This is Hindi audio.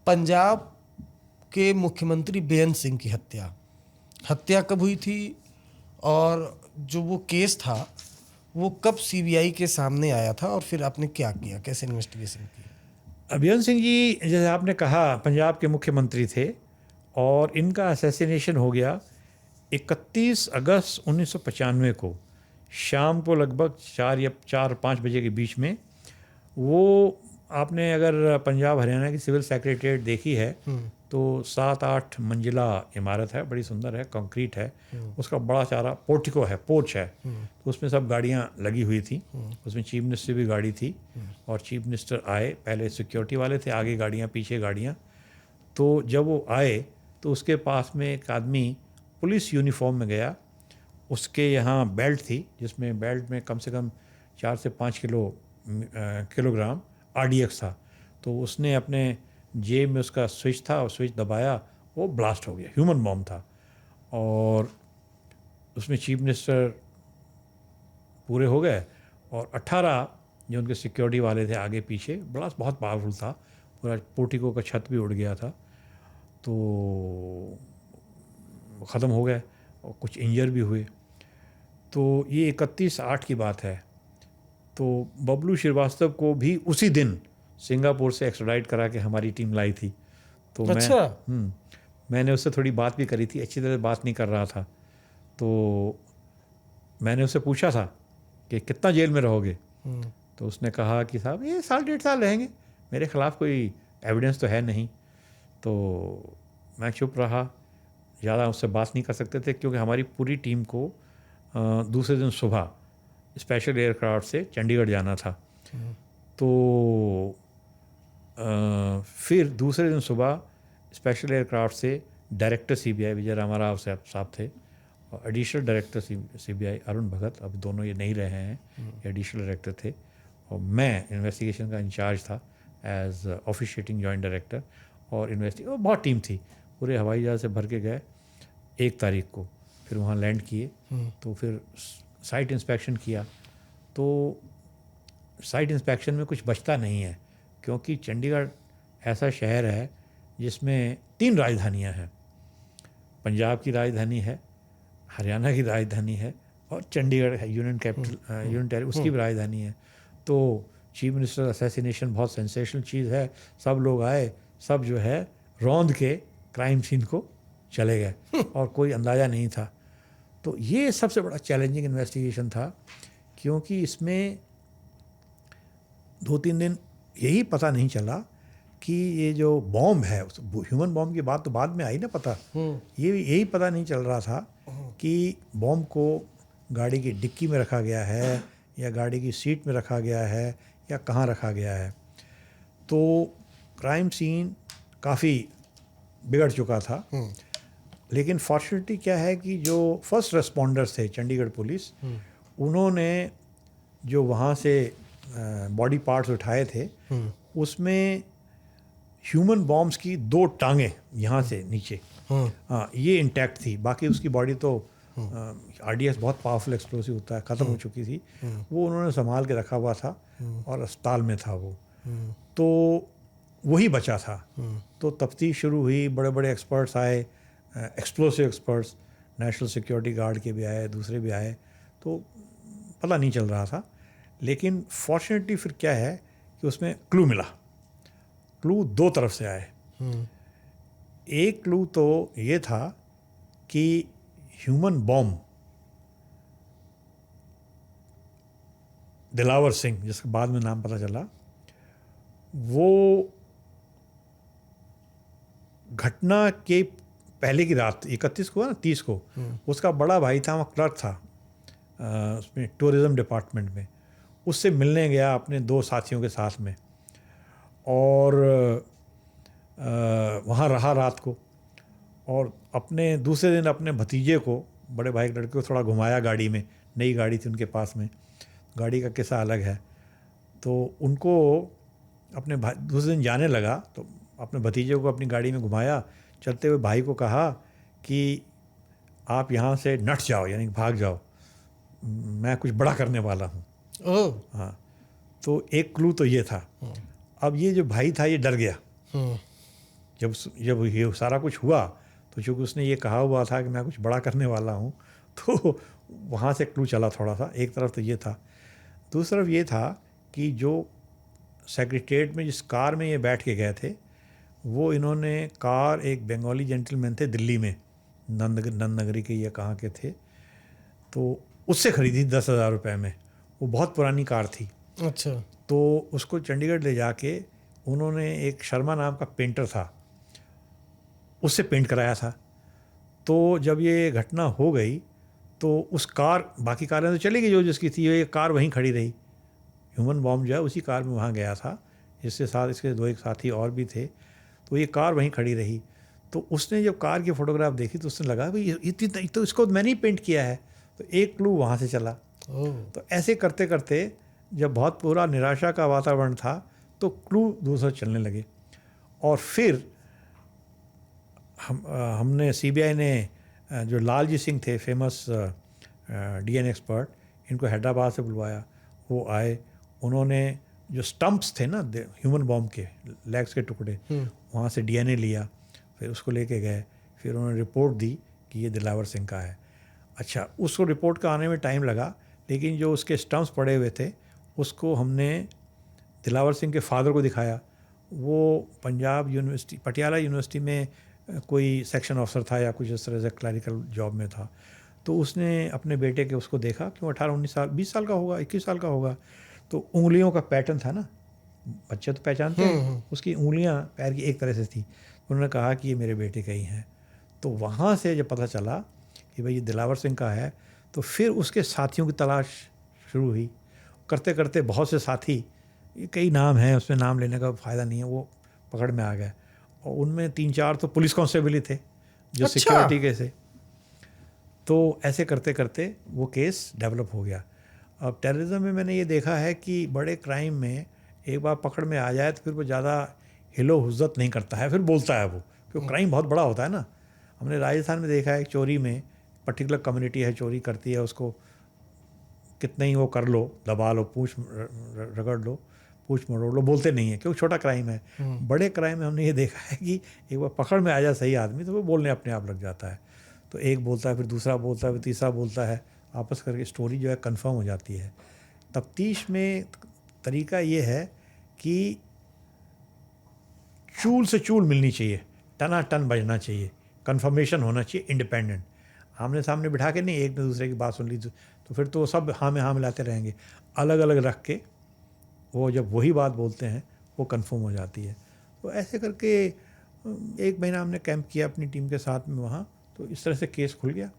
पंजाब के मुख्यमंत्री बेअंत सिंह की हत्या कब हुई थी, और जो वो केस था वो कब सीबीआई के सामने आया था, और फिर आपने क्या किया, कैसे इन्वेस्टिगेशन की? बेअंत सिंह जी, जैसे आपने कहा, पंजाब के मुख्यमंत्री थे और इनका असैसिनेशन हो गया 31 अगस्त 1995 को शाम को लगभग 4 या 5 बजे के बीच में। वो, आपने अगर पंजाब हरियाणा की सिविल सेक्रेटेरिएट देखी है तो 7-8 मंजिला इमारत है, बड़ी सुंदर है, कंक्रीट है। उसका बड़ा सारा पोर्टिको है, पोर्च है, तो उसमें सब गाड़ियाँ लगी हुई थी। उसमें चीफ मिनिस्टर भी गाड़ी थी और चीफ मिनिस्टर आए, पहले सिक्योरिटी वाले थे, आगे गाड़ियाँ पीछे गाड़ियाँ। तो जब वो आए तो उसके पास में एक आदमी पुलिस यूनिफॉर्म में गया। उसके यहाँ बेल्ट थी, जिसमें बेल्ट में कम से कम 4 से 5 किलोग्राम RDX था। तो उसने अपने जेब में उसका स्विच था और स्विच दबाया, वो ब्लास्ट हो गया, ह्यूमन बॉम्ब था। और उसमें चीफ मिनिस्टर पूरे हो गए और 18 जो उनके सिक्योरिटी वाले थे आगे पीछे, ब्लास्ट बहुत पावरफुल था, पूरा पोर्टिको का छत भी उड़ गया था। तो ख़त्म हो गए और कुछ इंजर भी हुए। तो ये 31/8 की बात है। तो बबलू श्रीवास्तव को भी उसी दिन सिंगापुर से एक्स्ट्राडाइट करा के हमारी टीम लाई थी। तो अच्छा। मैंने उससे थोड़ी बात भी करी थी, अच्छी तरह बात नहीं कर रहा था। तो मैंने उससे पूछा था कि कितना जेल में रहोगे, तो उसने कहा कि साहब ये 1.5 साल रहेंगे, मेरे ख़िलाफ़ कोई एविडेंस तो है नहीं। तो मैं चुप रहा, ज़्यादा उससे बात नहीं कर सकते थे, क्योंकि हमारी पूरी टीम को दूसरे दिन सुबह स्पेशल एयरक्राफ्ट से चंडीगढ़ जाना था। तो फिर दूसरे दिन सुबह स्पेशल एयरक्राफ्ट से डायरेक्टर CBI विजय रामाराव साहब थे और एडिशनल डायरेक्टर CBI अरुण भगत, अब दोनों ये नहीं रहे हैं, ये एडिशनल डायरेक्टर थे। और मैं इन्वेस्टिगेशन का इंचार्ज था एज ऑफिशिएटिंग जॉइंट डायरेक्टर। और बहुत टीम थी, पूरे हवाई जहाज़ से भर के गए 1 तारीख को, फिर वहाँ लैंड किए। तो फिर साइट इंस्पेक्शन किया। तो साइट इंस्पेक्शन में कुछ बचता नहीं है, क्योंकि चंडीगढ़ ऐसा शहर है जिसमें 3 राजधानियाँ हैं। पंजाब की राजधानी है, हरियाणा की राजधानी है और चंडीगढ़ है, यूनियन टेरिटरी, उसकी भी राजधानी है। तो चीफ मिनिस्टर असैसिनेशन बहुत सेंसेशनल चीज़ है। सब लोग आए, सब जो है रौंद के क्राइम सीन को चले गए और कोई अंदाज़ा नहीं था। तो ये सबसे बड़ा चैलेंजिंग इन्वेस्टिगेशन था, क्योंकि इसमें 2-3 दिन यही पता नहीं चला कि ये जो बॉम्ब है, ह्यूमन बॉम्ब की बात तो बाद में आई ना पता, ये यही पता नहीं चल रहा था कि बॉम्ब को गाड़ी की डिक्की में रखा गया है या गाड़ी की सीट में रखा गया है या कहाँ रखा गया है। तो क्राइम सीन काफ़ी बिगड़ चुका था। लेकिन फॉर्चुनेटली क्या है कि जो फर्स्ट रेस्पॉन्डर्स थे, चंडीगढ़ पुलिस, उन्होंने जो वहाँ से बॉडी पार्ट्स उठाए थे, उसमें ह्यूमन बॉम्ब्स की 2 टांगें यहाँ से नीचे, ये इंटैक्ट थी। बाकी उसकी बॉडी तो RDX बहुत पावरफुल एक्सप्लोसिव होता है, ख़त्म हो चुकी थी। वो उन्होंने संभाल के रखा हुआ था और अस्पताल में था वो। तो वही बचा था। तो तफ्तीश शुरू हुई, बड़े बड़े एक्सपर्ट्स आए, explosive experts, national security guard के भी आए, दूसरे भी आए। तो पता नहीं चल रहा था। लेकिन फॉर्चुनेटली फिर क्या है कि उसमें क्लू मिला। क्लू 2 तरफ से आए। एक क्लू तो ये था कि ह्यूमन बॉम्ब दिलावर सिंह, जिसके बाद में नाम पता चला, वो घटना के पहले की रात 31 को, ना 30 को, उसका बड़ा भाई था, वहाँ क्लर्क था उसमें टूरिज़्म डिपार्टमेंट में, उससे मिलने गया अपने 2 साथियों के साथ में और वहाँ रहा रात को। और अपने दूसरे दिन अपने भतीजे को, बड़े भाई के लड़के को, थोड़ा घुमाया गाड़ी में, नई गाड़ी थी उनके पास में, गाड़ी का किस्सा अलग है। तो उनको अपने भाई दूसरे दिन जाने लगा तो अपने भतीजे को अपनी गाड़ी में घुमाया, चलते हुए भाई को कहा कि आप यहाँ से नट जाओ, यानी भाग जाओ, मैं कुछ बड़ा करने वाला हूँ। हाँ, तो एक क्लू तो ये था। अब ये जो भाई था ये डर गया जब ये सारा कुछ हुआ तो चूँकि उसने ये कहा हुआ था कि मैं कुछ बड़ा करने वाला हूँ, तो वहाँ से क्लू चला थोड़ा सा। एक तरफ तो ये था, दूसरी तरफ ये था कि जो सेक्रेटेरिएट में जिस कार में ये बैठ के गए थे, वो इन्होंने कार एक बंगाली जेंटलमैन थे दिल्ली में, नंदनगरी के या कहाँ के थे, तो उससे ख़रीदी 10,000 रुपये में। वो बहुत पुरानी कार थी। अच्छा। तो उसको चंडीगढ़ ले जाके उन्होंने, एक शर्मा नाम का पेंटर था, उससे पेंट कराया था। तो जब ये घटना हो गई तो उस कार, बाकी कारें तो चली गई जो जिसकी थी, ये कार वहीं खड़ी रही। ह्यूमन बॉम्ब जो है उसी कार में वहाँ गया था, इसके साथ इसके 2 एक साथी और भी थे। तो ये कार वहीं खड़ी रही। तो उसने जब कार की फ़ोटोग्राफ देखी तो उसने लगा भाई इतनी तो इसको मैंने ही पेंट किया है। तो एक क्लू वहाँ से चला। तो ऐसे करते करते जब बहुत पूरा निराशा का वातावरण था तो क्लू दूसरे चलने लगे। और फिर हमने सीबीआई ने जो लालजी सिंह थे, फेमस डीएनए एक्सपर्ट, इनको हैदराबाद से बुलवाया। वो आए, उन्होंने जो स्टंप्स थे ना ह्यूमन बॉम्ब के, लेग्स के टुकड़े, वहाँ से डीएनए लिया, फिर उसको लेके गए। फिर उन्होंने रिपोर्ट दी कि ये दिलावर सिंह का है। अच्छा, उसको रिपोर्ट का आने में टाइम लगा, लेकिन जो उसके स्टंप्स पड़े हुए थे उसको हमने दिलावर सिंह के फादर को दिखाया। वो पंजाब यूनिवर्सिटी, पटियाला यूनिवर्सिटी में कोई सेक्शन ऑफिसर था या कुछ इस तरह से क्लरिकल जॉब में था। तो उसने अपने बेटे के उसको देखा कि वो 18-19 साल, 20 साल का होगा, 21 साल का होगा। तो उंगलियों का पैटर्न था ना, बच्चे तो पहचानते हैं, उसकी उंगलियां पैर की एक तरह से थी। उन्होंने कहा कि ये मेरे बेटे का ही है। तो वहाँ से जब पता चला कि भाई ये दिलावर सिंह का है, तो फिर उसके साथियों की तलाश शुरू हुई। करते करते बहुत से साथी, कई नाम हैं, उसमें नाम लेने का फ़ायदा नहीं है, वो पकड़ में आ गए। और उनमें 3-4 तो पुलिस कांस्टेबल ही थे जो अच्छा। सिक्योरिटी के थे। तो ऐसे करते करते वो केस डेवलप हो गया। अब टेररिज्म में मैंने ये देखा है कि बड़े क्राइम में एक बार पकड़ में आ जाए तो फिर वो ज़्यादा हिलो हुज्जत नहीं करता है, फिर बोलता है वो, क्योंकि क्राइम बहुत बड़ा होता है ना। हमने राजस्थान में देखा है, चोरी में पर्टिकुलर कम्युनिटी है, चोरी करती है, उसको कितना ही वो कर लो, दबा लो, पूछ रगड़ लो, पूछ मरोड़ लो, बोलते नहीं है क्योंकि छोटा क्राइम है। बड़े क्राइम में हमने ये देखा है कि एक बार पकड़ में आ जाए सही आदमी तो वो बोलने अपने आप लग जाता है। तो एक बोलता है, फिर दूसरा बोलता है, फिर तीसरा बोलता है, आपस करके स्टोरी जो है कंफर्म हो जाती है। तफ्तीश में तरीका ये है कि चूल से चूल मिलनी चाहिए, टना टन बजना चाहिए, कंफर्मेशन होना चाहिए, इंडिपेंडेंट। आमने सामने बिठा के नहीं, एक ने दूसरे की बात सुन ली तो फिर तो सब हाँ में हाँ मिलाते रहेंगे। अलग अलग रख के वो जब वही बात बोलते हैं वो कंफर्म हो जाती है। तो ऐसे करके 1 महीना हमने कैंप किया अपनी टीम के साथ में वहाँ, तो इस तरह से केस खुल गया।